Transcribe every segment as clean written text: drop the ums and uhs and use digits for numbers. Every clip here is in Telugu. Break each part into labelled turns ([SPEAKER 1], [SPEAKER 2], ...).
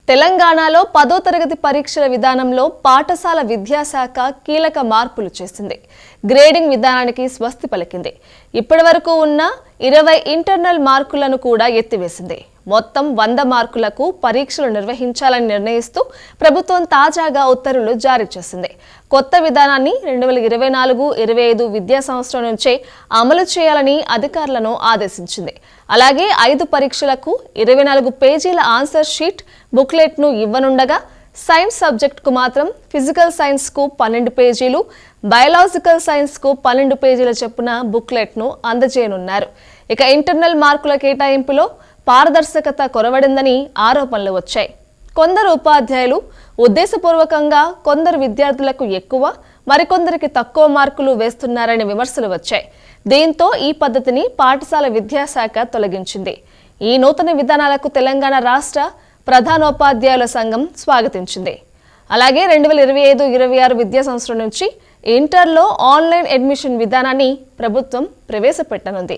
[SPEAKER 1] తెలంగాణలో 10వ తరగతి పరీక్షల విధానంలో పాఠశాల విద్యాశాఖ కీలక మార్పులు చేసింది. గ్రేడింగ్ విధానానికి స్వస్తి పలికింది. ఇప్పటివరకు ఉన్న 20 ఇంటర్నల్ మార్కులను కూడా ఎత్తివేసింది. మొత్తం 100 మార్కులకు పరీక్షలు నిర్వహించాలని నిర్ణయిస్తూ ప్రభుత్వం తాజాగా ఉత్తర్వులు జారీ చేసింది. కొత్త విధానాన్ని 2024-25 విద్యా సంవత్సరం నుంచే అమలు చేయాలని అధికారులను ఆదేశించింది. అలాగే 5 పరీక్షలకు 24 పేజీల ఆన్సర్ షీట్ బుక్లెట్ ను ఇవ్వనుండగా సైన్స్ సబ్జెక్ట్ కు మాత్రం ఫిజికల్ సైన్స్ కు 12 పేజీలు, బయాలజికల్ సైన్స్ కు 12 పేజీల చొప్పున బుక్లెట్ ను అందజేయనున్నారు. ఇక ఇంటర్నల్ మార్కుల కేటాయింపులో పారదర్శకత కొరవడిందని ఆరోపణలు వచ్చాయి. కొందరు ఉపాధ్యాయులు ఉద్దేశపూర్వకంగా కొందరు విద్యార్థులకు ఎక్కువ, మరికొందరికి తక్కువ మార్కులు వేస్తున్నారనే విమర్శలు వచ్చాయి. దీంతో ఈ పద్ధతిని పాఠశాల విద్యాశాఖ తొలగించింది. ఈ నూతన విధానాలకు తెలంగాణ రాష్ట్ర ప్రధానోపాధ్యాయుల సంఘం స్వాగతించింది. అలాగే 2025-26 విద్యా సంవత్సరం నుంచి ఇంటర్లో ఆన్లైన్ అడ్మిషన్ విధానాన్ని ప్రభుత్వం ప్రవేశపెట్టనుంది.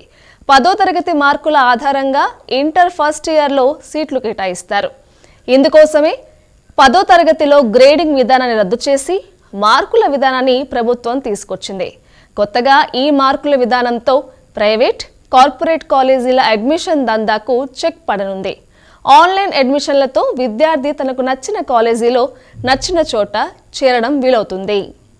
[SPEAKER 1] 10వ తరగతి మార్కుల ఆధారంగా ఇంటర్ ఫస్ట్ ఇయర్లో సీట్లు కేటాయిస్తారు. ఇందుకోసమే 10వ తరగతిలో గ్రేడింగ్ విధానాన్ని రద్దు చేసి మార్కుల విధానాన్ని ప్రభుత్వం తీసుకొచ్చింది. కొత్తగా ఈ మార్కుల విధానంతో ప్రైవేట్, కార్పొరేట్ కాలేజీల అడ్మిషన్ దందాకు చెక్ పడనుంది. ఆన్లైన్ అడ్మిషన్లతో విద్యార్థి తనకు నచ్చిన కాలేజీలో నచ్చిన చోట చేరడం వీలవుతుంది.